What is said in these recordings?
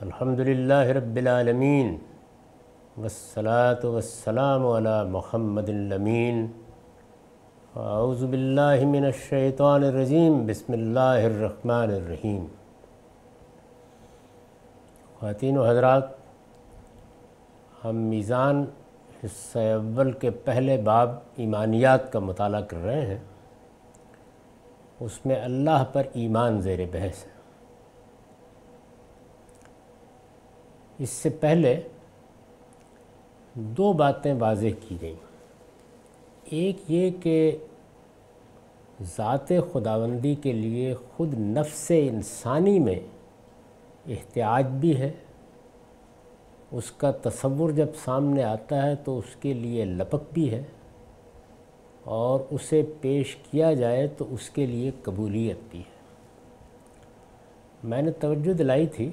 الحمدللہ رب العالمین والصلاة والسلام علی محمد الامین اعوذ باللہ من الشیطان الرجیم بسم اللہ الرحمن الرحیم۔ خواتین و حضرات، ہم میزان حصہ اول کے پہلے باب ایمانیات کا مطالعہ کر رہے ہیں۔ اس میں اللہ پر ایمان زیر بحث ہے۔ اس سے پہلے دو باتیں واضح کی گئیں۔ ایک یہ کہ ذات خداوندی کے لیے خود نفس انسانی میں احتیاج بھی ہے، اس کا تصور جب سامنے آتا ہے تو اس کے لیے لپک بھی ہے، اور اسے پیش کیا جائے تو اس کے لیے قبولیت بھی ہے۔ میں نے توجہ دلائی تھی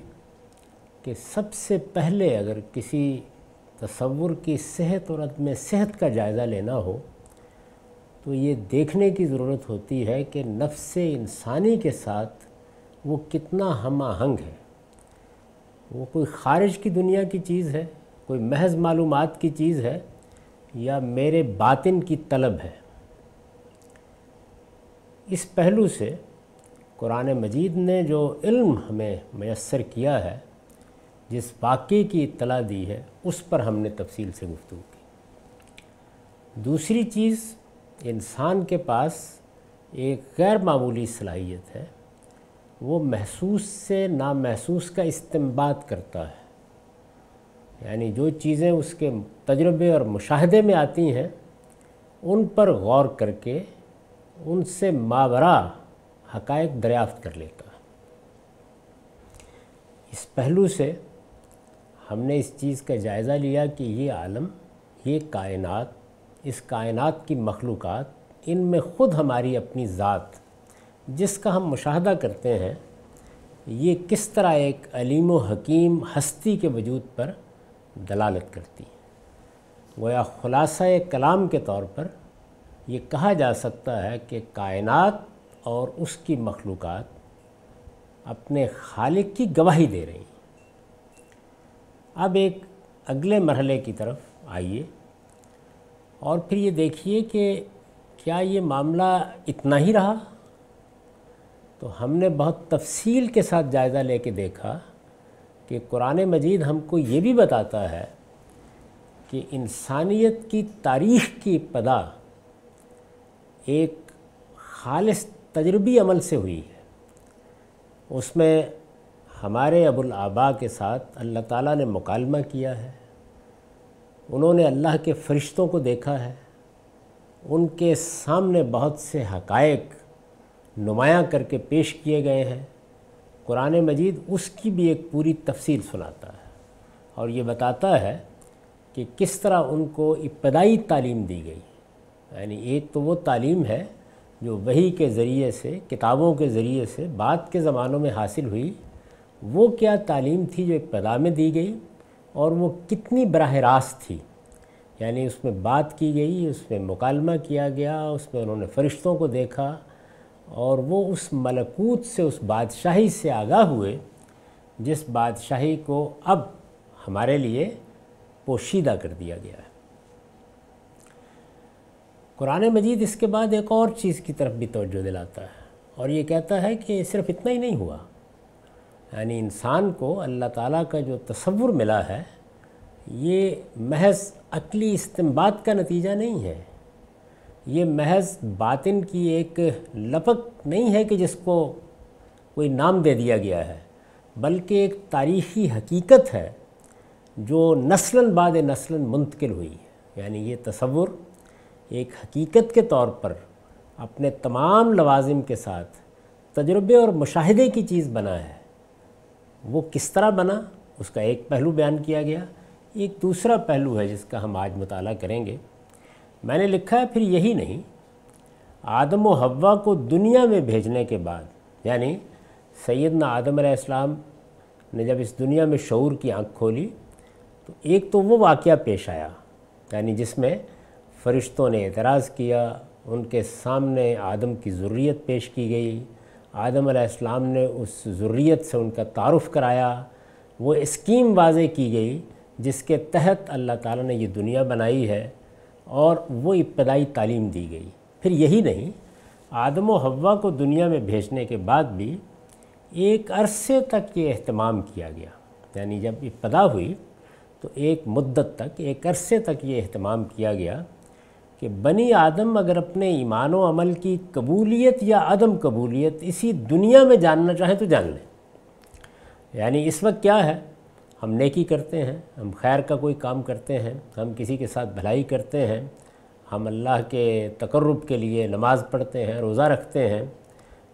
کہ سب سے پہلے اگر کسی تصور کی صحت اور عدم صحت کا جائزہ لینا ہو تو یہ دیکھنے کی ضرورت ہوتی ہے کہ نفس انسانی کے ساتھ وہ کتنا ہم آہنگ ہے۔ وہ کوئی خارج کی دنیا کی چیز ہے، کوئی محض معلومات کی چیز ہے، یا میرے باطن کی طلب ہے۔ اس پہلو سے قرآن مجید نے جو علم ہمیں میسر کیا ہے، جس واقعے کی اطلاع دی ہے، اس پر ہم نے تفصیل سے گفتگو کی۔ دوسری چیز، انسان کے پاس ایک غیر معمولی صلاحیت ہے، وہ محسوس سے نامحسوس کا استنباط کرتا ہے۔ یعنی جو چیزیں اس کے تجربے اور مشاہدے میں آتی ہیں، ان پر غور کر کے ان سے ماوراء حقائق دریافت کر لیتا ہے۔ اس پہلو سے ہم نے اس چیز کا جائزہ لیا کہ یہ عالم، یہ کائنات، اس کائنات کی مخلوقات، ان میں خود ہماری اپنی ذات جس کا ہم مشاہدہ کرتے ہیں، یہ کس طرح ایک علیم و حکیم ہستی کے وجود پر دلالت کرتی ہے۔ گویا خلاصہ کلام کے طور پر یہ کہا جا سکتا ہے کہ کائنات اور اس کی مخلوقات اپنے خالق کی گواہی دے رہی ہیں۔ اب ایک اگلے مرحلے کی طرف آئیے اور پھر یہ دیکھیے کہ کیا یہ معاملہ اتنا ہی رہا؟ تو ہم نے بہت تفصیل کے ساتھ جائزہ لے کے دیکھا کہ قرآن مجید ہم کو یہ بھی بتاتا ہے کہ انسانیت کی تاریخ کی ابتدا ایک خالص تجربی عمل سے ہوئی ہے۔ اس میں ہمارے ابوالآباء کے ساتھ اللہ تعالیٰ نے مکالمہ کیا ہے، انہوں نے اللہ کے فرشتوں کو دیکھا ہے، ان کے سامنے بہت سے حقائق نمایاں کر کے پیش کیے گئے ہیں۔ قرآن مجید اس کی بھی ایک پوری تفصیل سناتا ہے اور یہ بتاتا ہے کہ کس طرح ان کو ابتدائی تعلیم دی گئی۔ یعنی ایک تو وہ تعلیم ہے جو وحی کے ذریعے سے، کتابوں کے ذریعے سے بعد کے زمانوں میں حاصل ہوئی، وہ کیا تعلیم تھی جو ابتدا میں دی گئی، اور وہ کتنی براہ راست تھی۔ یعنی اس میں بات کی گئی، اس میں مکالمہ کیا گیا، اس میں انہوں نے فرشتوں کو دیکھا، اور وہ اس ملکوت سے، اس بادشاہی سے آگاہ ہوئے جس بادشاہی کو اب ہمارے لیے پوشیدہ کر دیا گیا ہے۔ قرآن مجید اس کے بعد ایک اور چیز کی طرف بھی توجہ دلاتا ہے، اور یہ کہتا ہے کہ صرف اتنا ہی نہیں ہوا۔ یعنی انسان کو اللہ تعالیٰ کا جو تصور ملا ہے، یہ محض عقلی استنباط کا نتیجہ نہیں ہے، یہ محض باطن کی ایک لپک نہیں ہے کہ جس کو کوئی نام دے دیا گیا ہے، بلکہ ایک تاریخی حقیقت ہے جو نسلاً بعد نسلاً منتقل ہوئی ہے۔ یعنی یہ تصور ایک حقیقت کے طور پر اپنے تمام لوازم کے ساتھ تجربے اور مشاہدے کی چیز بنا ہے۔ وہ کس طرح بنا، اس کا ایک پہلو بیان کیا گیا۔ ایک دوسرا پہلو ہے جس کا ہم آج مطالعہ کریں گے۔ میں نے لکھا ہے پھر یہی نہیں، آدم و حوا کو دنیا میں بھیجنے کے بعد، یعنی سیدنا آدم علیہ السلام نے جب اس دنیا میں شعور کی آنکھ کھولی تو ایک تو وہ واقعہ پیش آیا، یعنی جس میں فرشتوں نے اعتراض کیا، ان کے سامنے آدم کی ذریت پیش کی گئی، آدم علیہ السلام نے اس ذریت سے ان کا تعارف کرایا، وہ اسکیم واضح کی گئی جس کے تحت اللہ تعالیٰ نے یہ دنیا بنائی ہے، اور وہ ابتدائی تعلیم دی گئی۔ پھر یہی نہیں، آدم و حوا کو دنیا میں بھیجنے کے بعد بھی ایک عرصے تک یہ اہتمام کیا گیا، یعنی جب ابتدا ہوئی تو ایک مدت تک، ایک عرصے تک یہ اہتمام کیا گیا کہ بنی آدم اگر اپنے ایمان و عمل کی قبولیت یا عدم قبولیت اسی دنیا میں جاننا چاہیں تو جان لیں۔ یعنی اس وقت کیا ہے، ہم نیکی کرتے ہیں، ہم خیر کا کوئی کام کرتے ہیں، ہم کسی کے ساتھ بھلائی کرتے ہیں، ہم اللہ کے تقرب کے لیے نماز پڑھتے ہیں، روزہ رکھتے ہیں،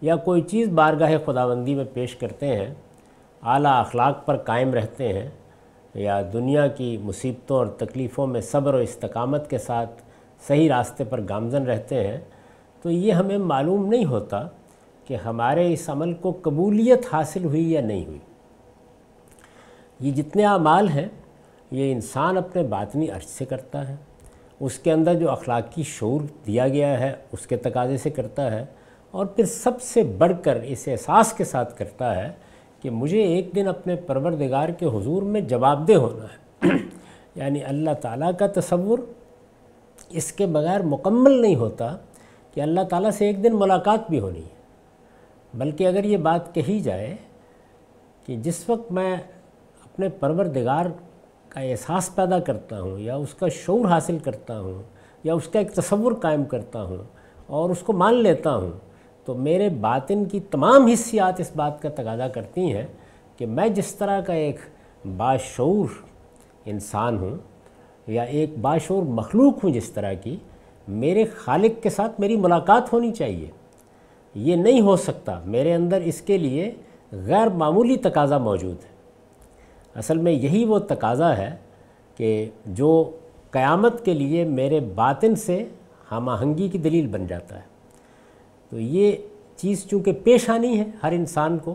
یا کوئی چیز بارگاہ خداوندی میں پیش کرتے ہیں، اعلیٰ اخلاق پر قائم رہتے ہیں، یا دنیا کی مصیبتوں اور تکلیفوں میں صبر و استقامت کے ساتھ صحیح راستے پر گامزن رہتے ہیں، تو یہ ہمیں معلوم نہیں ہوتا کہ ہمارے اس عمل کو قبولیت حاصل ہوئی یا نہیں ہوئی۔ یہ جتنے اعمال ہیں یہ انسان اپنے باطنی عرش سے کرتا ہے، اس کے اندر جو اخلاقی شعور دیا گیا ہے اس کے تقاضے سے کرتا ہے، اور پھر سب سے بڑھ کر اس احساس کے ساتھ کرتا ہے کہ مجھے ایک دن اپنے پروردگار کے حضور میں جواب دہ ہونا ہے۔ یعنی اللہ تعالیٰ کا تصور اس کے بغیر مکمل نہیں ہوتا کہ اللہ تعالیٰ سے ایک دن ملاقات بھی ہونی ہے، بلکہ اگر یہ بات کہی جائے کہ جس وقت میں اپنے پروردگار کا احساس پیدا کرتا ہوں، یا اس کا شعور حاصل کرتا ہوں، یا اس کا ایک تصور قائم کرتا ہوں اور اس کو مان لیتا ہوں، تو میرے باطن کی تمام حصیات اس بات کا تقاضا کرتی ہیں کہ میں جس طرح کا ایک باشعور انسان ہوں، یا ایک باشعور مخلوق ہوں جس طرح کی، میرے خالق کے ساتھ میری ملاقات ہونی چاہیے۔ یہ نہیں ہو سکتا، میرے اندر اس کے لیے غیر معمولی تقاضا موجود ہے۔ اصل میں یہی وہ تقاضا ہے کہ جو قیامت کے لیے میرے باطن سے ہم آہنگی کی دلیل بن جاتا ہے۔ تو یہ چیز چونکہ پیش آنی ہے ہر انسان کو،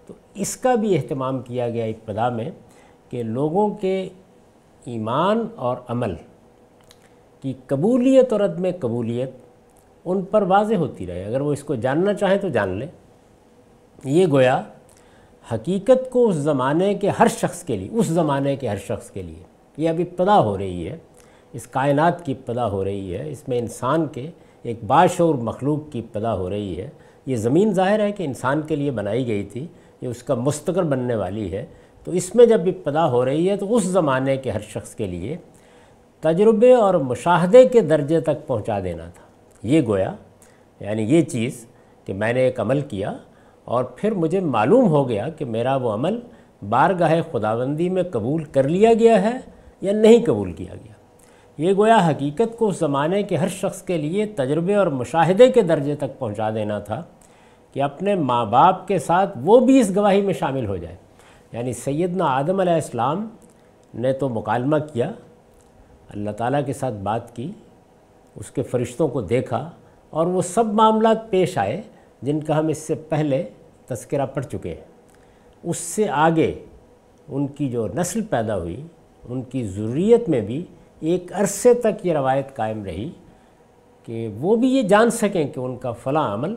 تو اس کا بھی اہتمام کیا گیا ابتدا میں کہ لوگوں کے ایمان اور عمل کی قبولیت اور عدم قبولیت ان پر واضح ہوتی رہے، اگر وہ اس کو جاننا چاہیں تو جان لیں۔ یہ گویا حقیقت کو اس زمانے کے ہر شخص کے لیے، یہ اب ابتدا ہو رہی ہے، اس کائنات کی ابتدا ہو رہی ہے، اس میں انسان کے ایک باشعور مخلوق کی ابتدا ہو رہی ہے۔ یہ زمین ظاہر ہے کہ انسان کے لیے بنائی گئی تھی، یہ اس کا مستقر بننے والی ہے، تو اس میں جب ابتدا ہو رہی ہے تو اس زمانے کے ہر شخص کے لیے تجربے اور مشاہدے کے درجے تک پہنچا دینا تھا۔ یہ گویا یعنی یہ چیز کہ میں نے ایک عمل کیا اور پھر مجھے معلوم ہو گیا کہ میرا وہ عمل بارگاہ خداوندی میں قبول کر لیا گیا ہے یا نہیں قبول کیا گیا۔ یہ گویا حقیقت کو اس زمانے کے ہر شخص کے لیے تجربے اور مشاہدے کے درجے تک پہنچا دینا تھا کہ اپنے ماں باپ کے ساتھ وہ بھی اس گواہی میں شامل ہو جائے۔ یعنی سیدنا آدم علیہ السلام نے تو مکالمہ کیا، اللہ تعالیٰ کے ساتھ بات کی، اس کے فرشتوں کو دیکھا، اور وہ سب معاملات پیش آئے جن کا ہم اس سے پہلے تذکرہ پڑھ چکے ہیں۔ اس سے آگے ان کی جو نسل پیدا ہوئی، ان کی ذریت میں بھی ایک عرصے تک یہ روایت قائم رہی کہ وہ بھی یہ جان سکیں کہ ان کا فلاں عمل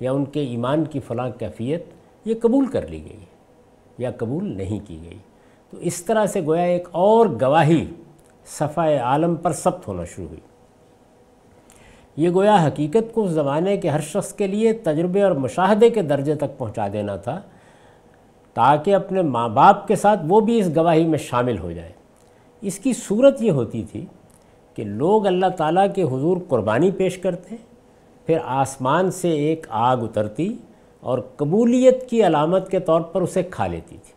یا ان کے ایمان کی فلاں کیفیت یہ قبول کر لی گئی یا قبول نہیں کی گئی۔ تو اس طرح سے گویا ایک اور گواہی صفحہ عالم پر ثبت ہونا شروع ہوئی۔ یہ گویا حقیقت کو اس زمانے کے ہر شخص کے لیے تجربے اور مشاہدے کے درجے تک پہنچا دینا تھا تاکہ اپنے ماں باپ کے ساتھ وہ بھی اس گواہی میں شامل ہو جائے۔ اس کی صورت یہ ہوتی تھی کہ لوگ اللہ تعالیٰ کے حضور قربانی پیش کرتے، پھر آسمان سے ایک آگ اترتی اور قبولیت کی علامت کے طور پر اسے کھا لیتی تھی۔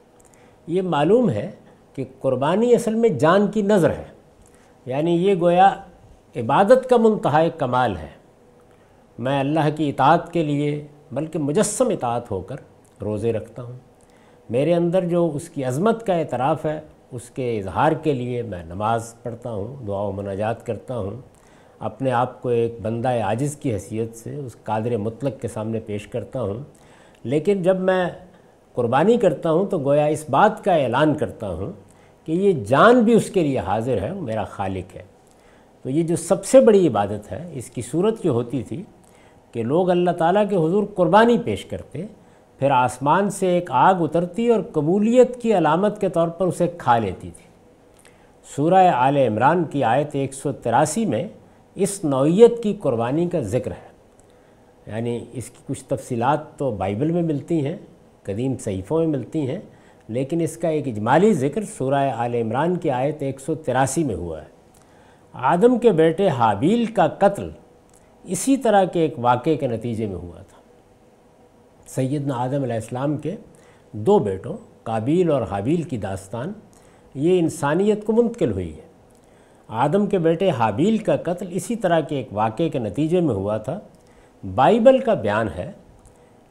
یہ معلوم ہے کہ قربانی اصل میں جان کی نذر ہے، یعنی یہ گویا عبادت کا منتہائی کمال ہے۔ میں اللہ کی اطاعت کے لیے بلکہ مجسم اطاعت ہو کر روزے رکھتا ہوں، میرے اندر جو اس کی عظمت کا اعتراف ہے اس کے اظہار کے لیے میں نماز پڑھتا ہوں، دعا و مناجات کرتا ہوں، اپنے آپ کو ایک بندہ عاجز کی حیثیت سے اس قادر مطلق کے سامنے پیش کرتا ہوں۔ لیکن جب میں قربانی کرتا ہوں تو گویا اس بات کا اعلان کرتا ہوں کہ یہ جان بھی اس کے لیے حاضر ہے، میرا خالق ہے۔ تو یہ جو سب سے بڑی عبادت ہے، اس کی صورت یہ ہوتی تھی کہ کہ لوگ اللہ تعالیٰ کے حضور قربانی پیش کرتے، پھر آسمان سے ایک آگ اترتی اور قبولیت کی علامت کے طور پر اسے کھا لیتی تھی۔ سورہ آل عمران کی آیت 183 میں اس نوعیت کی قربانی کا ذکر ہے، یعنی اس کی کچھ تفصیلات تو بائبل میں ملتی ہیں، قدیم صحیفوں میں ملتی ہیں، لیکن اس کا ایک اجمالی ذکر سورہ آل عمران کی آیت 183 میں ہوا ہے۔ آدم کے بیٹے حابیل کا قتل اسی طرح کے ایک واقعے کے نتیجے میں ہوا تھا۔ سیدنا آدم علیہ السلام کے دو بیٹوں قابیل اور حابیل کی داستان یہ انسانیت کو منتقل ہوئی ہے۔ آدم کے بیٹے حابیل کا قتل اسی طرح کے ایک واقعے کے نتیجے میں ہوا تھا۔ بائبل کا بیان ہے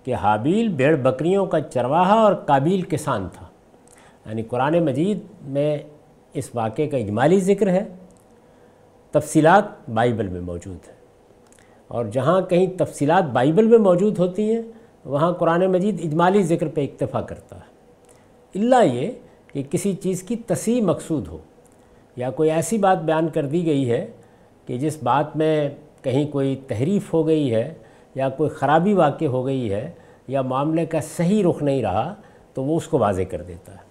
کہ حابیل بھیڑ بکریوں کا چرواہا اور قابیل کسان تھا، یعنی قرآن مجید میں اس واقعے کا اجمالی ذکر ہے، تفصیلات بائبل میں موجود ہے، اور جہاں کہیں تفصیلات بائبل میں موجود ہوتی ہیں وہاں قرآن مجید اجمالی ذکر پہ اکتفا کرتا ہے، الا یہ کہ کسی چیز کی تصحیح مقصود ہو یا کوئی ایسی بات بیان کر دی گئی ہے کہ جس بات میں کہیں کوئی تحریف ہو گئی ہے یا کوئی خرابی واقع ہو گئی ہے یا معاملے کا صحیح رخ نہیں رہا تو وہ اس کو واضح کر دیتا ہے۔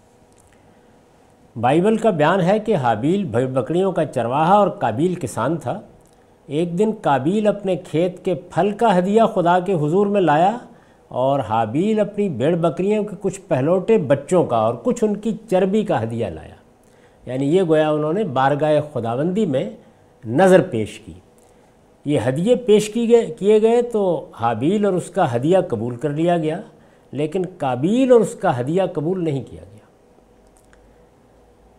بائبل کا بیان ہے کہ حابیل بھیڑ بکریوں کا چرواہا اور قابیل کسان تھا۔ ایک دن قابیل اپنے کھیت کے پھل کا ہدیہ خدا کے حضور میں لایا اور حابیل اپنی بھیڑ بکریوں کے کچھ پہلوٹے بچوں کا اور کچھ ان کی چربی کا ہدیہ لایا، یعنی یہ گویا انہوں نے بارگاہ خداوندی میں نظر پیش کی۔ یہ ہدیے پیش کیے گئے تو حابیل اور اس کا ہدیہ قبول کر لیا گیا، لیکن قابیل اور اس کا ہدیہ قبول نہیں کیا گیا۔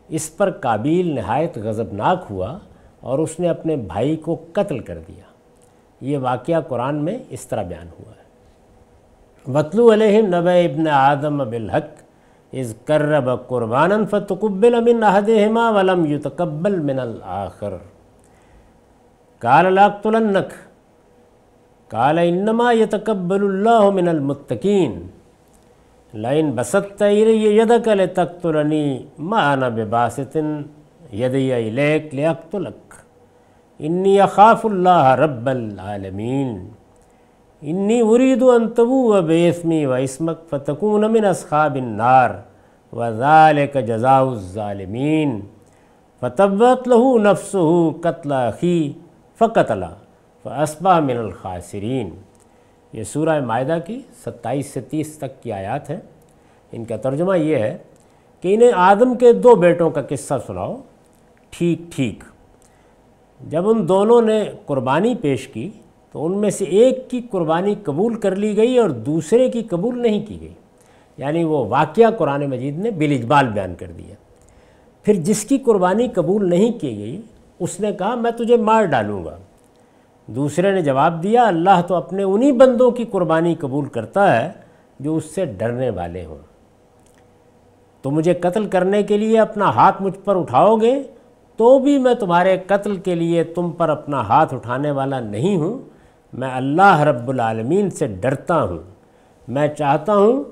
اس پر قابیل نہایت غضبناک ہوا اور اس نے اپنے بھائی کو قتل کر دیا۔ یہ واقعہ قرآن میں اس طرح بیان ہوا ہے۔ وَاتْلُو عَلَيْهِمْ نَبَأَ ابْنَ آدَمَ بِالْحَقِّ إِذْ قَرَّبَ قُرْبَانًا فَتُقُبِّلَ مِنْ أَحَدِهِمَا وَلَمْ يُتَقَبَّلْ مِنَ الْآخَرِ قَالَ لَأَقْتُلَنَّكَ قَالَ إِنَّمَا يَتَقَبَّلُ اللَّهُ مِنَ الْمُتَّقِينَ لَئِنْ بَسَطتَ إِلَيَّ يَدَكَ لِتَقْتُلَنِي مَا أَنَا بِبَاسِطٍ يَدِيَ إِلَيْكَ لِأَقْتُلَكَ إِنِّي أَخَافُ اللَّهَ رَبَّ الْعَالَمِينَ إِنِّي أُرِيدُ أَن تَبُوءَ بِإِثْمِي وَإِثْمِكَ فَتَكُونَ مِنْ أَصْحَابِ النَّارِ وَذَلِكَ جَزَاءُ الظَّالِمِينَ فَتَوَّتْ لَهُ نَفْسُهُ قَتْلَ أَخِيهِ فَقَتَلَهُ فَأَصْبَحَ مِنَ الْخَاسِرِينَ۔ یہ سورہ مائدہ کی 27 سے 30 تک کی آیات ہیں۔ ان کا ترجمہ یہ ہے کہ انہیں آدم کے دو بیٹوں کا قصہ سناؤ ٹھیک ٹھیک۔ جب ان دونوں نے قربانی پیش کی تو ان میں سے ایک کی قربانی قبول کر لی گئی اور دوسرے کی قبول نہیں کی گئی، یعنی وہ واقعہ قرآن مجید نے بالاجمال بیان کر دیا۔ پھر جس کی قربانی قبول نہیں کی گئی اس نے کہا میں تجھے مار ڈالوں گا۔ دوسرے نے جواب دیا اللہ تو اپنے انہی بندوں کی قربانی قبول کرتا ہے جو اس سے ڈرنے والے ہوں۔ تو مجھے قتل کرنے کے لیے اپنا ہاتھ مجھ پر اٹھاؤ گے تو بھی میں تمہارے قتل کے لیے تم پر اپنا ہاتھ اٹھانے والا نہیں ہوں۔ میں اللہ رب العالمین سے ڈرتا ہوں۔ میں چاہتا ہوں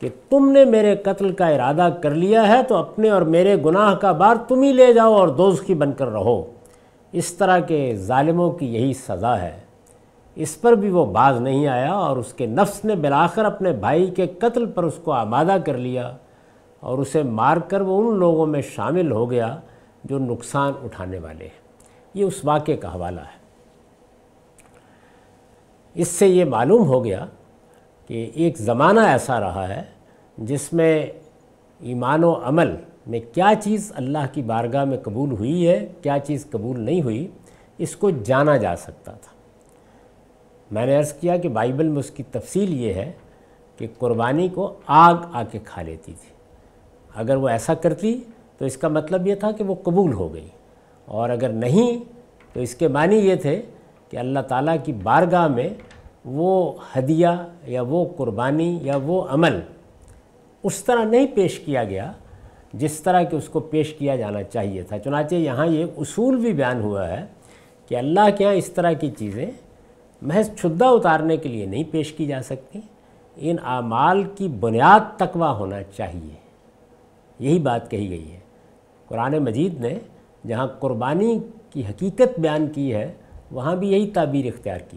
کہ تم نے میرے قتل کا ارادہ کر لیا ہے تو اپنے اور میرے گناہ کا بار تم ہی لے جاؤ اور دوزخی بن کر رہو۔ اس طرح کے ظالموں کی یہی سزا ہے۔ اس پر بھی وہ باز نہیں آیا اور اس کے نفس نے بالآخر اپنے بھائی کے قتل پر اس کو آمادہ کر لیا اور اسے مار کر وہ ان لوگوں میں شامل ہو گیا جو نقصان اٹھانے والے ہیں۔ یہ اس واقعے کا حوالہ ہے۔ اس سے یہ معلوم ہو گیا کہ ایک زمانہ ایسا رہا ہے جس میں ایمان و عمل میں کیا چیز اللہ کی بارگاہ میں قبول ہوئی ہے، کیا چیز قبول نہیں ہوئی، اس کو جانا جا سکتا تھا۔ میں نے عرض کیا کہ بائبل میں اس کی تفصیل یہ ہے کہ قربانی کو آگ آ کے کھا لیتی تھی۔ اگر وہ ایسا کرتی تو اس کا مطلب یہ تھا کہ وہ قبول ہو گئی، اور اگر نہیں تو اس کے معنی یہ تھے کہ اللہ تعالیٰ کی بارگاہ میں وہ ہدیہ یا وہ قربانی یا وہ عمل اس طرح نہیں پیش کیا گیا جس طرح کہ اس کو پیش کیا جانا چاہیے تھا۔ چنانچہ یہاں یہ اصول بھی بیان ہوا ہے کہ اللہ کے ہاں اس طرح کی چیزیں محض چھدہ اتارنے کے لیے نہیں پیش کی جا سکتی، ان اعمال کی بنیاد تقویٰ ہونا چاہیے۔ یہی بات کہی گئی ہے۔ قرآن مجید نے جہاں قربانی کی حقیقت بیان کی ہے وہاں بھی یہی تعبیر اختیار کی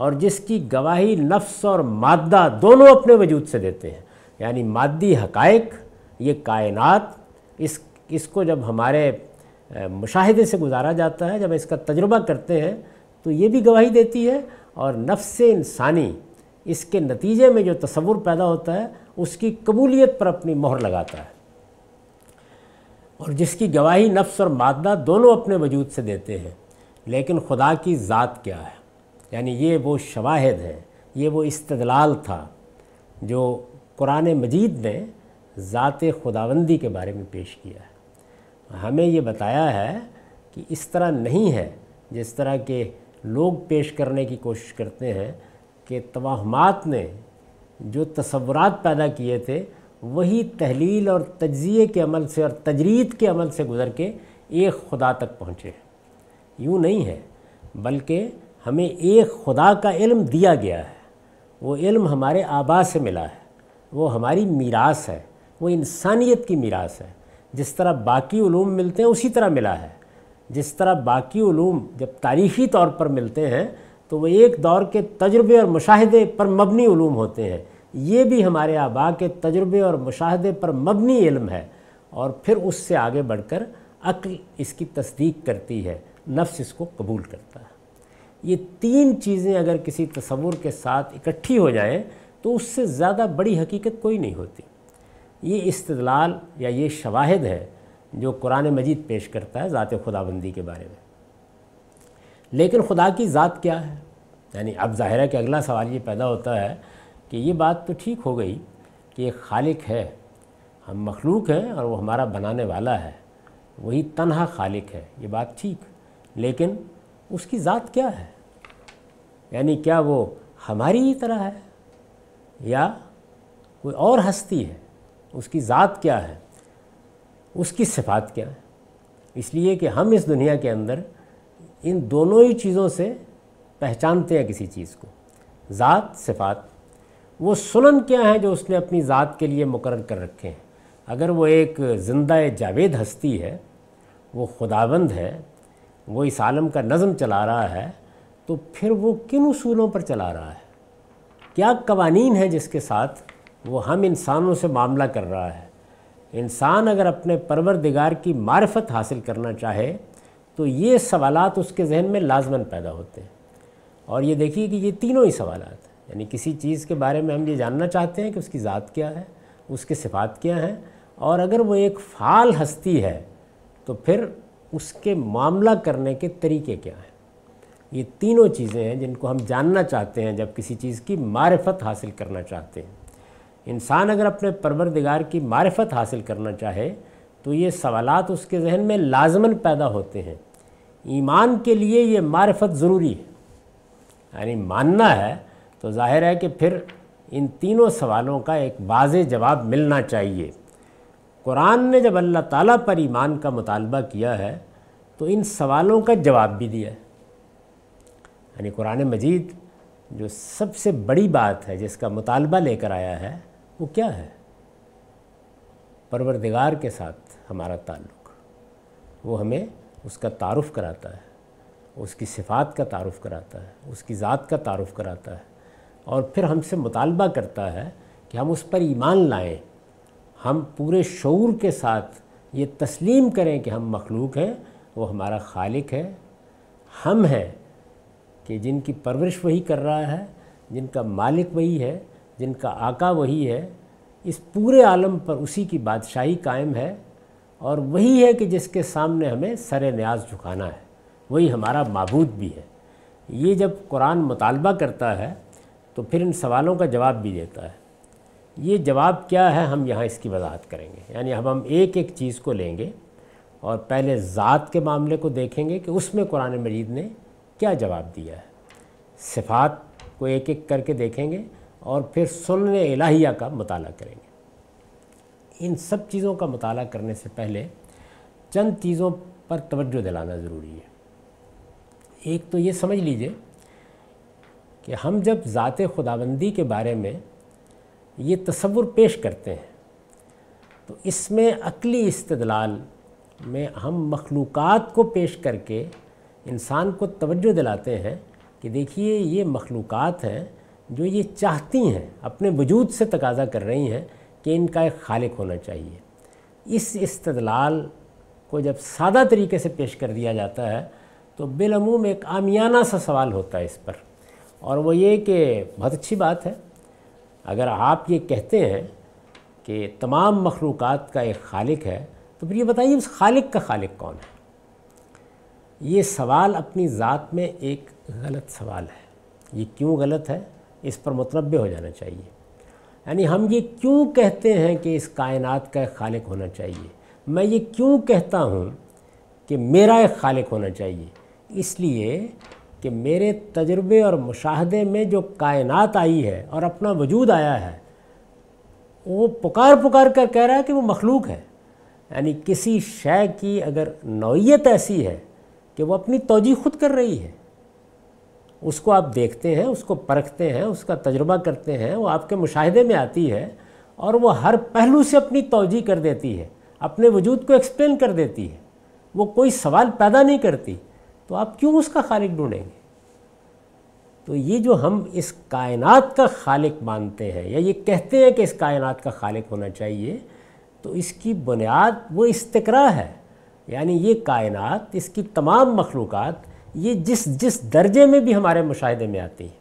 اور جس کی گواہی نفس اور مادہ دونوں اپنے وجود سے دیتے ہیں. یعنی مادی حقائق، یہ کائنات، اس کو جب ہمارے مشاہدے سے گزارا جاتا ہے، جب اس کا تجربہ کرتے ہیں تو یہ بھی گواہی دیتی ہے، اور نفس انسانی اس کے نتیجے میں جو تصور پیدا ہوتا ہے اس کی قبولیت پر اپنی مہر لگاتا ہے. اور جس کی گواہی نفس اور مادہ دونوں اپنے وجود سے دیتے ہیں. لیکن خدا کی ذات کیا ہے؟ یعنی یہ وہ شواہد ہیں، یہ وہ استدلال تھا جو قرآن مجید نے ذات خداوندی کے بارے میں پیش کیا ہے. ہمیں یہ بتایا ہے کہ اس طرح نہیں ہے جس طرح کے لوگ پیش کرنے کی کوشش کرتے ہیں کہ توہمات نے جو تصورات پیدا کیے تھے وہی تحلیل اور تجزیے کے عمل سے اور تجرید کے عمل سے گزر کے ایک خدا تک پہنچے. یوں نہیں ہے، بلکہ ہمیں ایک خدا کا علم دیا گیا ہے. وہ علم ہمارے آبا سے ملا ہے، وہ ہماری میراث ہے، وہ انسانیت کی میراث ہے. جس طرح باقی علوم ملتے ہیں اسی طرح ملا ہے. جس طرح باقی علوم جب تاریخی طور پر ملتے ہیں تو وہ ایک دور کے تجربے اور مشاہدے پر مبنی علوم ہوتے ہیں. یہ بھی ہمارے آبا کے تجربے اور مشاہدے پر مبنی علم ہے، اور پھر اس سے آگے بڑھ کر عقل اس کی تصدیق کرتی ہے، نفس اس کو قبول کرتا ہے. یہ تین چیزیں اگر کسی تصور کے ساتھ اکٹھی ہو جائیں تو اس سے زیادہ بڑی حقیقت کوئی نہیں ہوتی. یہ استدلال یا یہ شواہد ہے جو قرآن مجید پیش کرتا ہے ذات خداوندی کے بارے میں. لیکن خدا کی ذات کیا ہے؟ یعنی اب ظاہر ہے کہ اگلا سوال یہ پیدا ہوتا ہے کہ یہ بات تو ٹھیک ہو گئی کہ ایک خالق ہے، ہم مخلوق ہیں اور وہ ہمارا بنانے والا ہے، وہی تنہا خالق ہے، یہ بات ٹھیک، لیکن اس کی ذات کیا ہے؟ یعنی کیا وہ ہماری ہی طرح ہے یا کوئی اور ہستی ہے؟ اس کی ذات کیا ہے؟ اس کی صفات کیا ہے؟ اس لیے کہ ہم اس دنیا کے اندر ان دونوں ہی چیزوں سے پہچانتے ہیں کسی چیز کو، ذات، صفات. وہ سنن کیا ہیں جو اس نے اپنی ذات کے لیے مقرر کر رکھے ہیں؟ اگر وہ ایک زندہ جاوید ہستی ہے، وہ خداوند ہے، وہ اس عالم کا نظم چلا رہا ہے، تو پھر وہ کن اصولوں پر چلا رہا ہے؟ کیا قوانین ہیں جس کے ساتھ وہ ہم انسانوں سے معاملہ کر رہا ہے؟ انسان اگر اپنے پروردگار کی معرفت حاصل کرنا چاہے تو یہ سوالات اس کے ذہن میں لازماً پیدا ہوتے ہیں. اور یہ دیکھیے کہ یہ تینوں ہی سوالات ہیں. یعنی کسی چیز کے بارے میں ہم یہ جاننا چاہتے ہیں کہ اس کی ذات کیا ہے، اس کے صفات کیا ہیں، اور اگر وہ ایک فعال ہستی ہے تو پھر اس کے معاملہ کرنے کے طریقے کیا ہیں. یہ تینوں چیزیں ہیں جن کو ہم جاننا چاہتے ہیں جب کسی چیز کی معرفت حاصل کرنا چاہتے ہیں. انسان اگر اپنے پروردگار کی معرفت حاصل کرنا چاہے تو یہ سوالات اس کے ذہن میں لازماً پیدا ہوتے ہیں. ایمان کے لیے یہ معرفت ضروری ہے، یعنی ماننا ہے تو ظاہر ہے کہ پھر ان تینوں سوالوں کا ایک واضح جواب ملنا چاہیے. قرآن نے جب اللہ تعالیٰ پر ایمان کا مطالبہ کیا ہے تو ان سوالوں کا جواب بھی دیا ہے. یعنی قرآن مجید جو سب سے بڑی بات ہے جس کا مطالبہ لے کر آیا ہے وہ کیا ہے؟ پروردگار کے ساتھ ہمارا تعلق. وہ ہمیں اس کا تعارف کراتا ہے، اس کی صفات کا تعارف کراتا ہے، اس کی ذات کا تعارف کراتا ہے، اور پھر ہم سے مطالبہ کرتا ہے کہ ہم اس پر ایمان لائیں. ہم پورے شعور کے ساتھ یہ تسلیم کریں کہ ہم مخلوق ہیں، وہ ہمارا خالق ہے، ہم ہیں کہ جن کی پرورش وہی کر رہا ہے، جن کا مالک وہی ہے، جن کا آقا وہی ہے. اس پورے عالم پر اسی کی بادشاہی قائم ہے، اور وہی ہے کہ جس کے سامنے ہمیں سر نیاز جھکانا ہے، وہی ہمارا معبود بھی ہے. یہ جب قرآن مطالبہ کرتا ہے تو پھر ان سوالوں کا جواب بھی دیتا ہے. یہ جواب کیا ہے ہم یہاں اس کی وضاحت کریں گے. یعنی اب ہم ایک ایک چیز کو لیں گے اور پہلے ذات کے معاملے کو دیکھیں گے کہ اس میں قرآن مجید نے کیا جواب دیا ہے. صفات کو ایک ایک کر کے دیکھیں گے اور پھر سنن الہیہ کا مطالعہ کریں گے. ان سب چیزوں کا مطالعہ کرنے سے پہلے چند چیزوں پر توجہ دلانا ضروری ہے. ایک تو یہ سمجھ لیجئے کہ ہم جب ذات خداوندی کے بارے میں یہ تصور پیش کرتے ہیں تو اس میں عقلی استدلال میں ہم مخلوقات کو پیش کر کے انسان کو توجہ دلاتے ہیں کہ دیکھیے یہ مخلوقات ہیں جو یہ چاہتی ہیں، اپنے وجود سے تقاضا کر رہی ہیں کہ ان کا ایک خالق ہونا چاہیے۔ اس استدلال کو جب سادہ طریقے سے پیش کر دیا جاتا ہے تو بالعموم ایک عامیانہ سا سوال ہوتا ہے اس پر، اور وہ یہ کہ بہت اچھی بات ہے اگر آپ یہ کہتے ہیں کہ تمام مخلوقات کا ایک خالق ہے، تو پھر یہ بتائیے اس خالق کا خالق کون ہے؟ یہ سوال اپنی ذات میں ایک غلط سوال ہے۔ یہ کیوں غلط ہے اس پر متنبہ ہو جانا چاہیے۔ یعنی ہم یہ کیوں کہتے ہیں کہ اس کائنات کا ایک خالق ہونا چاہیے، میں یہ کیوں کہتا ہوں کہ میرا ایک خالق ہونا چاہیے؟ اس لیے کہ میرے تجربے اور مشاہدے میں جو کائنات آئی ہے اور اپنا وجود آیا ہے، وہ پکار کر کہہ رہا ہے کہ وہ مخلوق ہے۔ یعنی کسی شے کی اگر نوعیت ایسی ہے کہ وہ اپنی توجیہ خود کر رہی ہے، اس کو آپ دیکھتے ہیں، اس کو پرکھتے ہیں، اس کا تجربہ کرتے ہیں، وہ آپ کے مشاہدے میں آتی ہے اور وہ ہر پہلو سے اپنی توجیہ کر دیتی ہے، اپنے وجود کو ایکسپلین کر دیتی ہے، وہ کوئی سوال پیدا نہیں کرتی، تو آپ کیوں اس کا خالق ڈھونڈیں گے؟ تو یہ جو ہم اس کائنات کا خالق مانتے ہیں یا یہ کہتے ہیں کہ اس کائنات کا خالق ہونا چاہیے، تو اس کی بنیاد وہ استقرا ہے۔ یعنی یہ کائنات، اس کی تمام مخلوقات، یہ جس درجے میں بھی ہمارے مشاہدے میں آتی ہیں،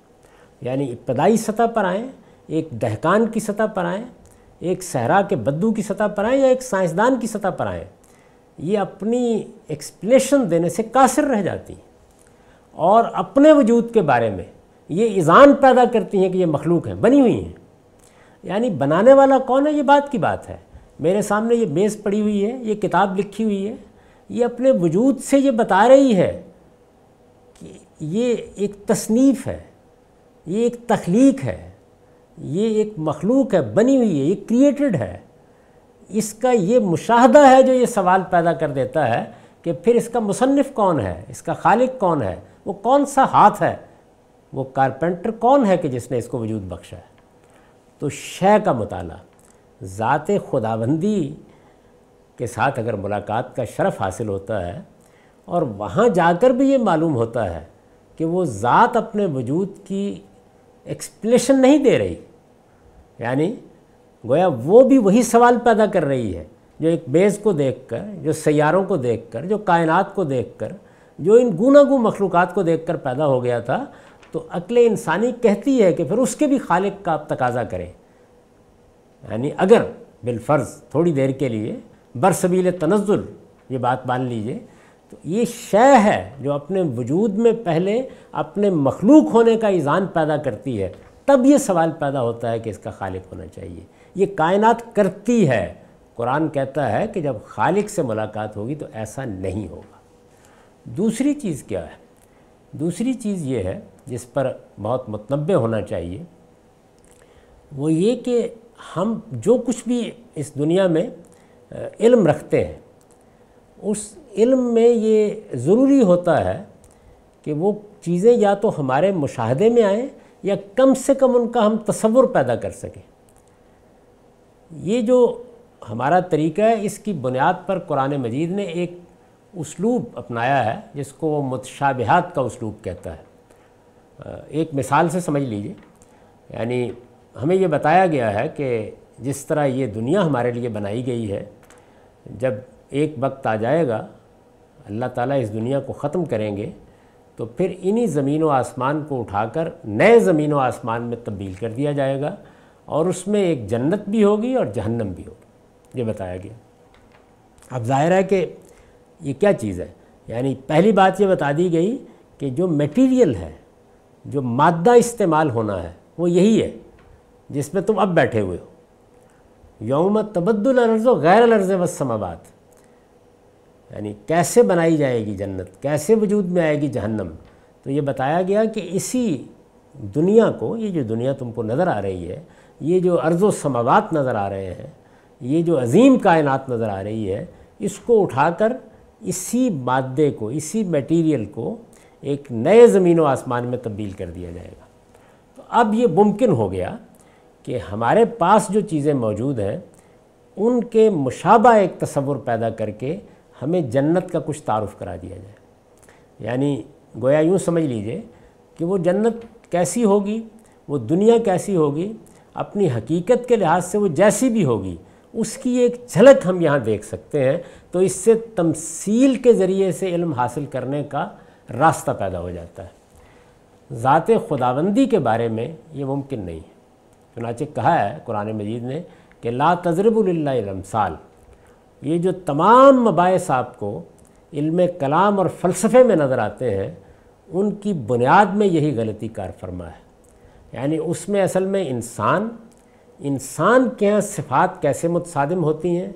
یعنی ابتدائی سطح پر آئیں، ایک دہقان کی سطح پر آئیں، ایک صحرا کے بدو کی سطح پر آئیں یا ایک سائنسدان کی سطح پر آئیں، یہ اپنی ایکسپلیشن دینے سے قاصر رہ جاتی ہیں اور اپنے وجود کے بارے میں یہ اذعان پیدا کرتی ہیں کہ یہ مخلوق ہیں، بنی ہوئی ہیں۔ یعنی بنانے والا کون ہے، یہ بات کی بات ہے۔ میرے سامنے یہ میز پڑی ہوئی ہے، یہ کتاب لکھی ہوئی ہے، یہ اپنے وجود سے یہ بتا رہی ہے کہ یہ ایک تصنیف ہے، یہ ایک تخلیق ہے، یہ ایک مخلوق ہے، بنی ہوئی ہے، یہ کریٹڈ ہے۔ اس کا یہ مشاہدہ ہے جو یہ سوال پیدا کر دیتا ہے کہ پھر اس کا مصنف کون ہے، اس کا خالق کون ہے، وہ کون سا ہاتھ ہے، وہ کارپینٹر کون ہے کہ جس نے اس کو وجود بخشا ہے۔ تو شے کا مطالعہ، ذات خداوندی کے ساتھ اگر ملاقات کا شرف حاصل ہوتا ہے اور وہاں جا کر بھی یہ معلوم ہوتا ہے کہ وہ ذات اپنے وجود کی ایکسپلیشن نہیں دے رہی، یعنی گویا وہ بھی وہی سوال پیدا کر رہی ہے جو ایک میز کو دیکھ کر، جو سیاروں کو دیکھ کر، جو کائنات کو دیکھ کر، جو ان گوناگوں مخلوقات کو دیکھ کر پیدا ہو گیا تھا۔ تو عقل انسانی کہتی ہے کہ پھر اس کے بھی خالق کا آپ تقاضا کریں۔ یعنی اگر بالفرض تھوڑی دیر کے لیے برسبیل تنزل یہ بات مان لیجئے، تو یہ شے ہے جو اپنے وجود میں پہلے اپنے مخلوق ہونے کا اذعان پیدا کرتی ہے، تب یہ سوال پیدا ہوتا ہے کہ اس کا خالق ہونا چاہیے۔ یہ کائنات کرتی ہے۔ قرآن کہتا ہے کہ جب خالق سے ملاقات ہوگی تو ایسا نہیں ہوگا۔ دوسری چیز کیا ہے؟ دوسری چیز یہ ہے جس پر بہت متنبہ ہونا چاہیے، وہ یہ کہ ہم جو کچھ بھی اس دنیا میں علم رکھتے ہیں، اس علم میں یہ ضروری ہوتا ہے کہ وہ چیزیں یا تو ہمارے مشاہدے میں آئیں یا کم سے کم ان کا ہم تصور پیدا کر سکیں۔ یہ جو ہمارا طریقہ ہے، اس کی بنیاد پر قرآن مجید نے ایک اسلوب اپنایا ہے جس کو وہ متشابہات کا اسلوب کہتا ہے۔ ایک مثال سے سمجھ لیجئے، یعنی ہمیں یہ بتایا گیا ہے کہ جس طرح یہ دنیا ہمارے لیے بنائی گئی ہے، جب ایک وقت آ جائے گا اللہ تعالیٰ اس دنیا کو ختم کریں گے تو پھر انہی زمین و آسمان کو اٹھا کر نئے زمین و آسمان میں تبدیل کر دیا جائے گا، اور اس میں ایک جنت بھی ہوگی اور جہنم بھی ہوگی، یہ بتایا گیا۔ اب ظاہر ہے کہ یہ کیا چیز ہے؟ یعنی پہلی بات یہ بتا دی گئی کہ جو میٹیریل ہے، جو مادہ استعمال ہونا ہے، وہ یہی ہے جس میں تم اب بیٹھے ہوئے ہو۔ یوم تبدل الارض غیر الارض والسماوات، یعنی کیسے بنائی جائے گی جنت، کیسے وجود میں آئے گی جہنم۔ تو یہ بتایا گیا کہ اسی دنیا کو، یہ جو دنیا تم کو نظر آ رہی ہے، یہ جو ارض و سماوات نظر آ رہے ہیں، یہ جو عظیم کائنات نظر آ رہی ہے، اس کو اٹھا کر اسی مادے کو، اسی میٹیریل کو ایک نئے زمین و آسمان میں تبدیل کر دیا جائے گا۔ تو اب یہ ممکن ہو گیا کہ ہمارے پاس جو چیزیں موجود ہیں ان کے مشابہ ایک تصور پیدا کر کے ہمیں جنت کا کچھ تعارف کرا دیا جائے۔ یعنی گویا یوں سمجھ لیجئے کہ وہ جنت کیسی ہوگی، وہ دنیا کیسی ہوگی، اپنی حقیقت کے لحاظ سے وہ جیسی بھی ہوگی، اس کی ایک جھلک ہم یہاں دیکھ سکتے ہیں۔ تو اس سے تمثیل کے ذریعے سے علم حاصل کرنے کا راستہ پیدا ہو جاتا ہے۔ ذات خداوندی کے بارے میں یہ ممکن نہیں ہے۔ چنانچہ کہا ہے قرآن مجید نے کہ لا تضربوا للہ الامثال۔ یہ جو تمام مباحث آپ کو علم کلام اور فلسفے میں نظر آتے ہیں، ان کی بنیاد میں یہی غلطی کار فرما ہے۔ یعنی اس میں اصل میں انسان کے یہاں صفات کیسے متصادم ہوتی ہیں،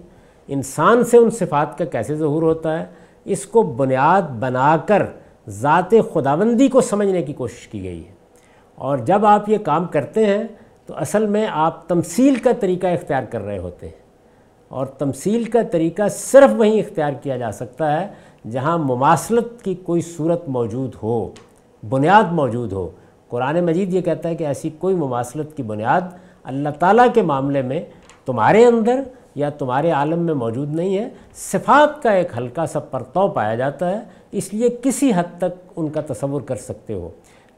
انسان سے ان صفات کا کیسے ظہور ہوتا ہے، اس کو بنیاد بنا کر ذات خداوندی کو سمجھنے کی کوشش کی گئی ہے۔ اور جب آپ یہ کام کرتے ہیں تو اصل میں آپ تمثیل کا طریقہ اختیار کر رہے ہوتے ہیں، اور تمثیل کا طریقہ صرف وہیں اختیار کیا جا سکتا ہے جہاں مماثلت کی کوئی صورت موجود ہو، بنیاد موجود ہو۔ قرآن مجید یہ کہتا ہے کہ ایسی کوئی مماثلت کی بنیاد اللہ تعالیٰ کے معاملے میں تمہارے اندر یا تمہارے عالم میں موجود نہیں ہے۔ صفات کا ایک ہلکا سا پرتو پایا جاتا ہے، اس لیے کسی حد تک ان کا تصور کر سکتے ہو،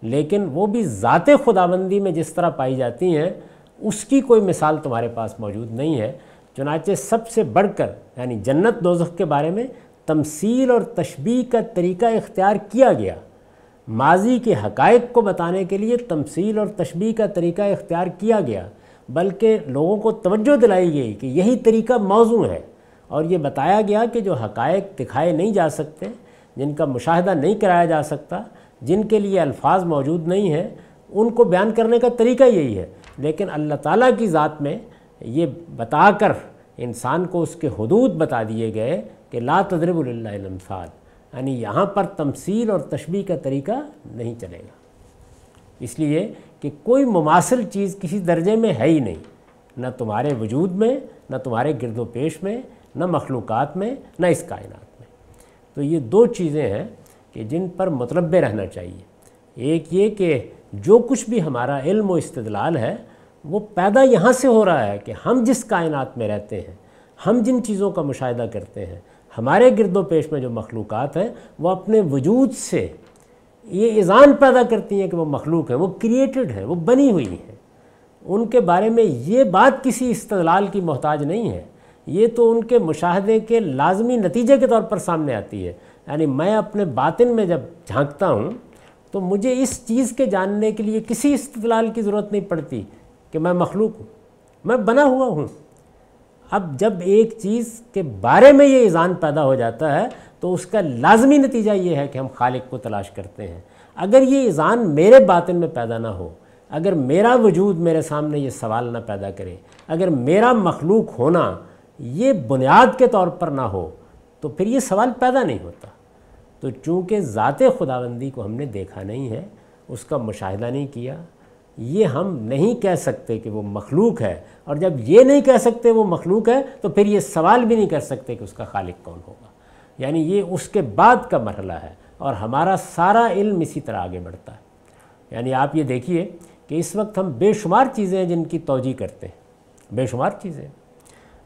لیکن وہ بھی ذات خداوندی میں جس طرح پائی جاتی ہیں اس کی کوئی مثال تمہارے پاس موجود نہیں ہے۔ چنانچہ سب سے بڑھ کر یعنی جنت دوزخ کے بارے میں تمثیل اور تشبیہ کا طریقہ اختیار کیا گیا۔ ماضی کے حقائق کو بتانے کے لیے تمثیل اور تشبیہ کا طریقہ اختیار کیا گیا، بلکہ لوگوں کو توجہ دلائی گئی کہ یہی طریقہ موزوں ہے، اور یہ بتایا گیا کہ جو حقائق دکھائے نہیں جا سکتے، جن کا مشاہدہ نہیں کرایا جا سکتا، جن کے لیے الفاظ موجود نہیں ہیں، ان کو بیان کرنے کا طریقہ یہی ہے۔ لیکن اللہ تعالیٰ کی ذات میں یہ بتا کر انسان کو اس کے حدود بتا دیے گئے کہ لا تضربوا للہ الامثال، یعنی یہاں پر تمثیل اور تشبیہ کا طریقہ نہیں چلے گا، اس لیے کہ کوئی مماثل چیز کسی درجے میں ہے ہی نہیں، نہ تمہارے وجود میں، نہ تمہارے گرد و پیش میں، نہ مخلوقات میں، نہ اس کائنات میں۔ تو یہ دو چیزیں ہیں کہ جن پر متنبہ رہنا چاہیے۔ ایک یہ کہ جو کچھ بھی ہمارا علم و استدلال ہے وہ پیدا یہاں سے ہو رہا ہے کہ ہم جس کائنات میں رہتے ہیں، ہم جن چیزوں کا مشاہدہ کرتے ہیں، ہمارے گرد و پیش میں جو مخلوقات ہیں وہ اپنے وجود سے یہ اذعان پیدا کرتی ہیں کہ وہ مخلوق ہیں، وہ کریٹڈ ہیں، وہ بنی ہوئی ہیں۔ ان کے بارے میں یہ بات کسی استدلال کی محتاج نہیں ہے، یہ تو ان کے مشاہدے کے لازمی نتیجے کے طور پر سامنے آتی ہے۔ یعنی میں اپنے باطن میں جب جھانکتا ہوں تو مجھے اس چیز کے جاننے کے لیے کسی استدلال کی ضرورت نہیں پڑتی کہ میں مخلوق ہوں، میں بنا ہوا ہوں۔ اب جب ایک چیز کے بارے میں یہ اذعان پیدا ہو جاتا ہے تو اس کا لازمی نتیجہ یہ ہے کہ ہم خالق کو تلاش کرتے ہیں۔ اگر یہ اذعان میرے باطن میں پیدا نہ ہو، اگر میرا وجود میرے سامنے یہ سوال نہ پیدا کرے، اگر میرا مخلوق ہونا یہ بنیاد کے طور پر نہ ہو، تو پھر یہ سوال پیدا نہیں ہوتا۔ تو چونکہ ذات خداوندی کو ہم نے دیکھا نہیں ہے، اس کا مشاہدہ نہیں کیا، یہ ہم نہیں کہہ سکتے کہ وہ مخلوق ہے، اور جب یہ نہیں کہہ سکتے وہ مخلوق ہے تو پھر یہ سوال بھی نہیں کر سکتے کہ اس کا خالق کون ہوگا۔ یعنی یہ اس کے بعد کا مرحلہ ہے، اور ہمارا سارا علم اسی طرح آگے بڑھتا ہے۔ یعنی آپ یہ دیکھیے کہ اس وقت ہم بے شمار چیزیں ہیں جن کی توجیہ کرتے ہیں، بے شمار چیزیں۔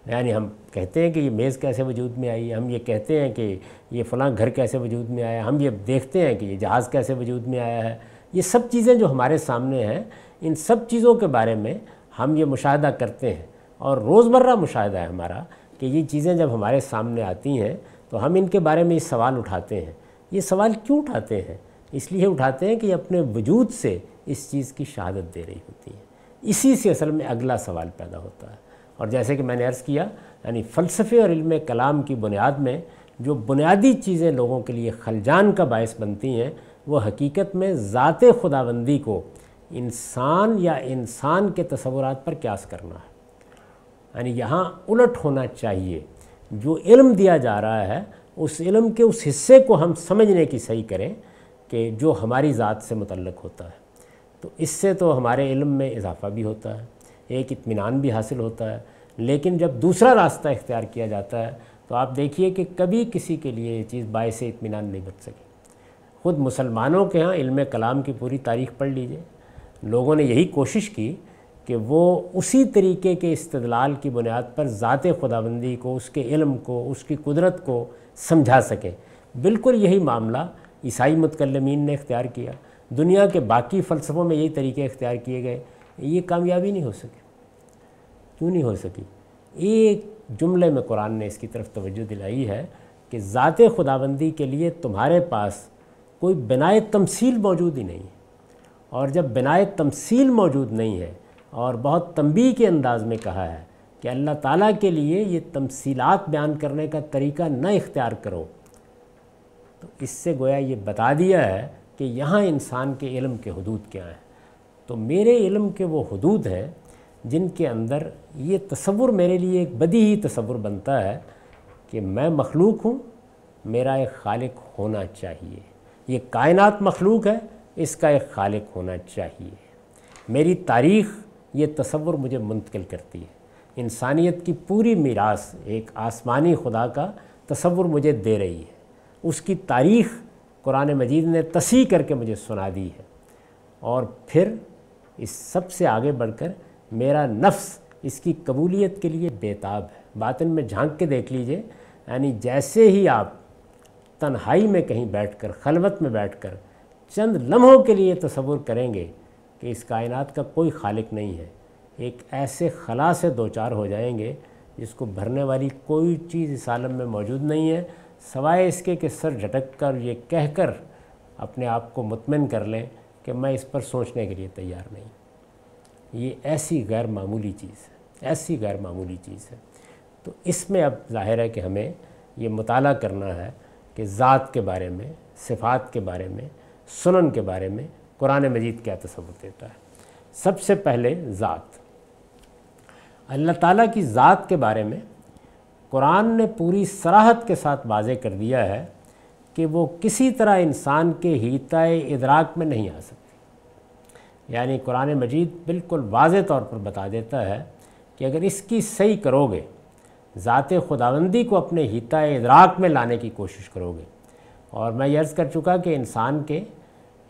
یعنی ہم کہتے ہیں کہ یہ میز کیسے وجود میں آئی، ہم یہ کہتے ہیں کہ یہ فلاں گھر کیسے وجود میں آیا، ہم یہ دیکھتے ہیں کہ یہ جہاز کیسے وجود میں آیا ہے۔ یہ سب چیزیں جو ہمارے سامنے ہیں، ان سب چیزوں کے بارے میں ہم یہ مشاہدہ کرتے ہیں، اور روزمرہ مشاہدہ ہے ہمارا کہ یہ چیزیں جب ہمارے سامنے آتی ہیں تو ہم ان کے بارے میں یہ سوال اٹھاتے ہیں۔ یہ سوال کیوں اٹھاتے ہیں؟ اس لیے اٹھاتے ہیں کہ یہ اپنے وجود سے اس چیز کی شہادت دے رہی ہوتی ہیں۔ اسی سے اصل میں اگلا سوال پیدا ہوتا ہے۔ اور جیسے کہ میں نے عرض کیا، یعنی فلسفے اور علم کلام کی بنیاد میں جو بنیادی چیزیں لوگوں کے لیے خلجان کا باعث بنتی ہیں، وہ حقیقت میں ذات خداوندی کو انسان یا انسان کے تصورات پر قیاس کرنا ہے۔ یعنی یہاں الٹ ہونا چاہیے، جو علم دیا جا رہا ہے اس علم کے اس حصے کو ہم سمجھنے کی صحیح کریں کہ جو ہماری ذات سے متعلق ہوتا ہے، تو اس سے تو ہمارے علم میں اضافہ بھی ہوتا ہے، ایک اطمینان بھی حاصل ہوتا ہے۔ لیکن جب دوسرا راستہ اختیار کیا جاتا ہے تو آپ دیکھیے کہ کبھی کسی کے لیے یہ چیز باعث اطمینان نہیں بن سکی۔ خود مسلمانوں کے ہاں علم کلام کی پوری تاریخ پڑھ لیجئے، لوگوں نے یہی کوشش کی کہ وہ اسی طریقے کے استدلال کی بنیاد پر ذات خداوندی کو، اس کے علم کو، اس کی قدرت کو سمجھا سکیں۔ بالکل یہی معاملہ عیسائی متکلمین نے اختیار کیا۔ دنیا کے باقی فلسفوں میں یہی طریقے اختیار کیے گئے، یہ کامیابی نہیں ہو سکے۔ کیوں نہیں ہو سکی؟ ایک جملے میں قرآن نے اس کی طرف توجہ دلائی ہے کہ ذات خداوندی کے لیے تمہارے پاس کوئی بنائے تمثیل موجود ہی نہیں ہے، اور جب بنائے تمثیل موجود نہیں ہے اور بہت تنبیہ کے انداز میں کہا ہے کہ اللہ تعالیٰ کے لیے یہ تمثیلات بیان کرنے کا طریقہ نہ اختیار کرو، تو اس سے گویا یہ بتا دیا ہے کہ یہاں انسان کے علم کے حدود کیا ہیں۔ تو میرے علم کے وہ حدود ہیں جن کے اندر یہ تصور میرے لیے ایک بدیہی تصور بنتا ہے کہ میں مخلوق ہوں، میرا ایک خالق ہونا چاہیے، یہ کائنات مخلوق ہے، اس کا ایک خالق ہونا چاہیے۔ میری تاریخ یہ تصور مجھے منتقل کرتی ہے، انسانیت کی پوری میراث ایک آسمانی خدا کا تصور مجھے دے رہی ہے، اس کی تاریخ قرآن مجید نے تصحیح کر کے مجھے سنا دی ہے، اور پھر اس سب سے آگے بڑھ کر میرا نفس اس کی قبولیت کے لیے بیتاب ہے۔ باطن میں جھانک کے دیکھ لیجئے، یعنی جیسے ہی آپ تنہائی میں کہیں بیٹھ کر، خلوت میں بیٹھ کر چند لمحوں کے لیے تصور کریں گے کہ اس کائنات کا کوئی خالق نہیں ہے، ایک ایسے خلا سے دوچار ہو جائیں گے جس کو بھرنے والی کوئی چیز اس عالم میں موجود نہیں ہے، سوائے اس کے کہ سر جھٹک کر یہ کہہ کر اپنے آپ کو مطمئن کر لیں کہ میں اس پر سوچنے کے لیے تیار نہیں۔ یہ ایسی غیر معمولی چیز ہے، ایسی غیر معمولی چیز ہے۔ تو اس میں اب ظاہر ہے کہ ہمیں یہ مطالعہ کرنا ہے کہ ذات کے بارے میں، صفات کے بارے میں، سنن کے بارے میں قرآن مجید کیا تصور دیتا ہے۔ سب سے پہلے ذات، اللہ تعالیٰ کی ذات کے بارے میں قرآن نے پوری صراحت کے ساتھ واضح کر دیا ہے کہ وہ کسی طرح انسان کے حیطۂ ادراک میں نہیں آ سکتی۔ یعنی قرآن مجید بالکل واضح طور پر بتا دیتا ہے کہ اگر اس کی صحیح کرو گے، ذات خداوندی کو اپنے حیطۂ ادراک میں لانے کی کوشش کرو گے، اور میں یہ عرض کر چکا کہ انسان کے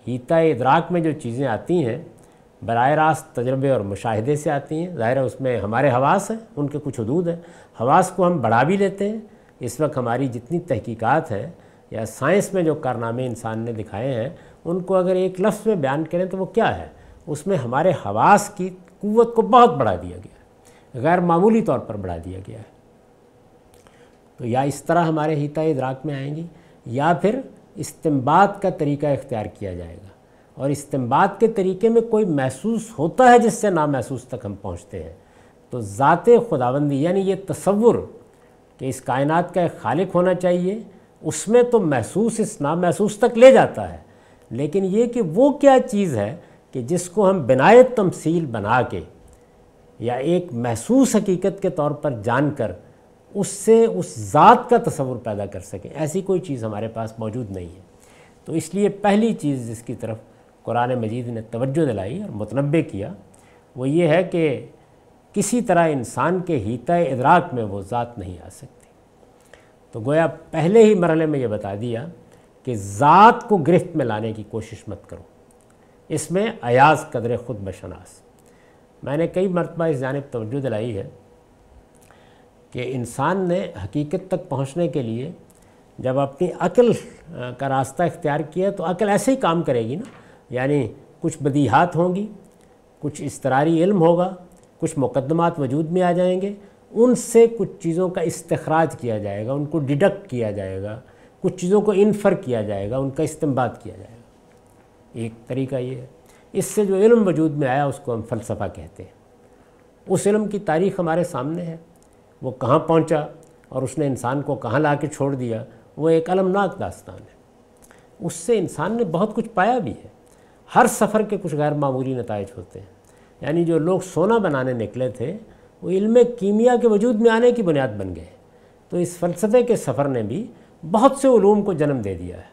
حیطۂ ادراک میں جو چیزیں آتی ہیں براہ راست تجربے اور مشاہدے سے آتی ہیں، ظاہر ہے اس میں ہمارے حواس ہیں، ان کے کچھ حدود ہیں، حواس کو ہم بڑھا بھی لیتے ہیں۔ اس وقت ہماری جتنی تحقیقات ہیں یا سائنس میں جو کارنامے انسان نے دکھائے ہیں، ان کو اگر ایک لفظ میں بیان کریں تو وہ کیا ہے؟ اس میں ہمارے حواس کی قوت کو بہت بڑھا دیا گیا ہے، غیر معمولی طور پر بڑھا دیا گیا ہے۔ تو یا اس طرح ہمارے حیطۂ ادراک میں آئیں گی، یا پھر استنباط کا طریقہ اختیار کیا جائے گا، اور استنباط کے طریقے میں کوئی محسوس ہوتا ہے جس سے نامحسوس تک ہم پہنچتے ہیں۔ تو ذات خداوندی یعنی یہ تصور کہ اس کائنات کا ایک خالق ہونا چاہیے، اس میں تو محسوس اس نامحسوس تک لے جاتا ہے، لیکن یہ کہ وہ کیا چیز ہے کہ جس کو ہم بنائے تمثیل بنا کے یا ایک محسوس حقیقت کے طور پر جان کر اس سے اس ذات کا تصور پیدا کر سکیں، ایسی کوئی چیز ہمارے پاس موجود نہیں ہے۔ تو اس لیے پہلی چیز جس کی طرف قرآن مجید نے توجہ دلائی اور متنبہ کیا وہ یہ ہے کہ کسی طرح انسان کے حیطۂ ادراک میں وہ ذات نہیں آ سکتی۔ تو گویا پہلے ہی مرحلے میں یہ بتا دیا کہ ذات کو گرفت میں لانے کی کوشش مت کرو، اس میں ایاز قدر خود بشناس۔ میں نے کئی مرتبہ اس جانب توجہ دلائی ہے کہ انسان نے حقیقت تک پہنچنے کے لیے جب اپنی عقل کا راستہ اختیار کیا تو عقل ایسے ہی کام کرے گی نا، یعنی کچھ بدیہات ہوں گی، کچھ اضطراری علم ہوگا، کچھ مقدمات وجود میں آ جائیں گے، ان سے کچھ چیزوں کا استخراج کیا جائے گا، ان کو ڈیڈکٹ کیا جائے گا، کچھ چیزوں کو انفر کیا جائے گا، ان کا استنباط کیا جائے گا۔ ایک طریقہ یہ ہے۔ اس سے جو علم وجود میں آیا اس کو ہم فلسفہ کہتے ہیں۔ اس علم کی تاریخ ہمارے سامنے ہے، وہ کہاں پہنچا اور اس نے انسان کو کہاں لا کے چھوڑ دیا، وہ ایک المناک داستان ہے۔ اس سے انسان نے بہت کچھ پایا بھی ہے۔ ہر سفر کے کچھ غیر معمولی نتائج ہوتے ہیں، یعنی جو لوگ سونا بنانے نکلے تھے وہ علم کیمیا کے وجود میں آنے کی بنیاد بن گئے۔ تو اس فلسفے کے سفر نے بھی بہت سے علوم کو جنم دے دیا ہے۔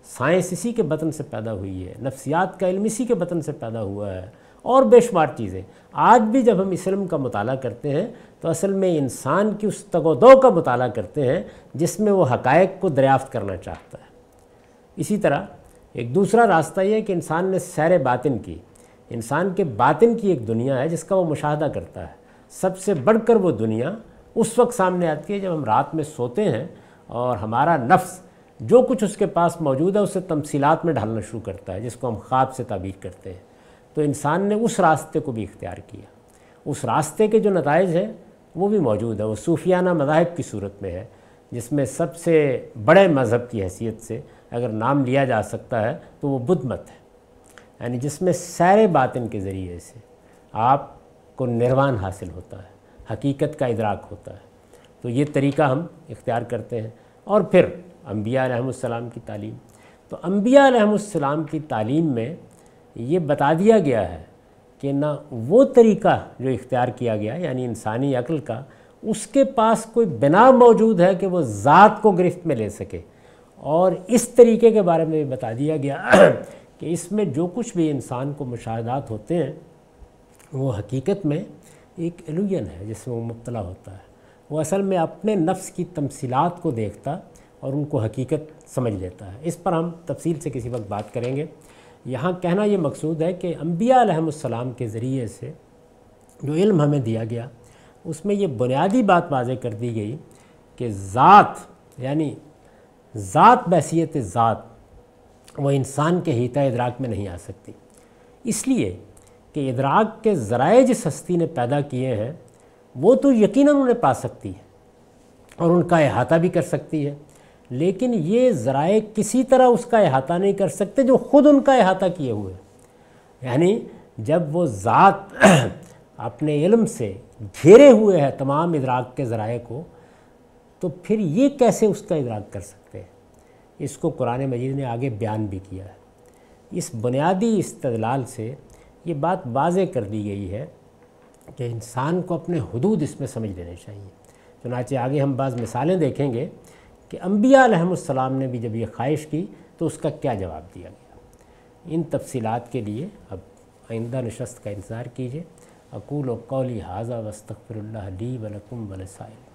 سائنس اسی کے بطن سے پیدا ہوئی ہے، نفسیات کا علم اسی کے بطن سے پیدا ہوا ہے، اور بے شمار چیزیں۔ آج بھی جب ہم اس علم کا مطالعہ کرتے ہیں تو اصل میں انسان کی اس تگ و دو کا مطالعہ کرتے ہیں جس میں وہ حقائق کو دریافت کرنا چاہتا ہے۔ اسی طرح ایک دوسرا راستہ یہ ہے کہ انسان نے سیر باطن کی، انسان کے باطن کی ایک دنیا ہے جس کا وہ مشاہدہ کرتا ہے۔ سب سے بڑھ کر وہ دنیا اس وقت سامنے آتی ہے جب ہم رات میں سوتے ہیں اور ہمارا نفس جو کچھ اس کے پاس موجود ہے اسے تمثیلات میں ڈھالنا شروع کرتا ہے، جس کو ہم خواب سے تعبیر کرتے ہیں۔ تو انسان نے اس راستے کو بھی اختیار کیا، اس راستے کے جو نتائج ہیں وہ بھی موجود ہے، وہ صوفیانہ مذاہب کی صورت میں ہے، جس میں سب سے بڑے مذہب کی حیثیت سے اگر نام لیا جا سکتا ہے تو وہ بدھ مت ہے، یعنی جس میں سیر باطن کے ذریعے سے آپ کو نروان حاصل ہوتا ہے، حقیقت کا ادراک ہوتا ہے۔ تو یہ طریقہ ہم اختیار کرتے ہیں۔ اور پھر انبیاء علیہ السلام کی تعلیم، تو انبیاء علیہ السلام کی تعلیم میں یہ بتا دیا گیا ہے کہ نہ وہ طریقہ جو اختیار کیا گیا یعنی انسانی عقل کا، اس کے پاس کوئی بنا موجود ہے کہ وہ ذات کو گرفت میں لے سکے، اور اس طریقے کے بارے میں بتا دیا گیا کہ اس میں جو کچھ بھی انسان کو مشاہدات ہوتے ہیں وہ حقیقت میں ایک ایلوژن ہے جس میں وہ مبتلا ہوتا ہے، وہ اصل میں اپنے نفس کی تمثیلات کو دیکھتا اور ان کو حقیقت سمجھ لیتا ہے۔ اس پر ہم تفصیل سے کسی وقت بات کریں گے۔ یہاں کہنا یہ مقصود ہے کہ انبیاء علیہ السلام کے ذریعے سے جو علم ہمیں دیا گیا اس میں یہ بنیادی بات واضح کر دی گئی کہ ذات یعنی ذات بحیثیت ذات وہ انسان کے حیطہ ادراک میں نہیں آ سکتی، اس لیے کہ ادراک کے ذرائع جس ہستی نے پیدا کیے ہیں وہ تو یقیناً انہیں پا سکتی ہے اور ان کا احاطہ بھی کر سکتی ہے، لیکن یہ ذرائع کسی طرح اس کا احاطہ نہیں کر سکتے جو خود ان کا احاطہ کیے ہوئے، یعنی جب وہ ذات اپنے علم سے گھیرے ہوئے ہے تمام ادراک کے ذرائع کو، تو پھر یہ کیسے اس کا ادراک کر سکتے ہیں؟ اس کو قرآن مجید نے آگے بیان بھی کیا ہے۔ اس بنیادی استدلال سے یہ بات واضح کر دی گئی ہے کہ انسان کو اپنے حدود اس میں سمجھ لینے چاہیے۔ چنانچہ آگے ہم بعض مثالیں دیکھیں گے کہ انبیاء علیہ السلام نے بھی جب یہ خواہش کی تو اس کا کیا جواب دیا گیا۔ ان تفصیلات کے لیے اب آئندہ نشست کا انتظار کیجیے۔ اقول قولی ھذا واستغفر اللہ لی ولکم ولسائر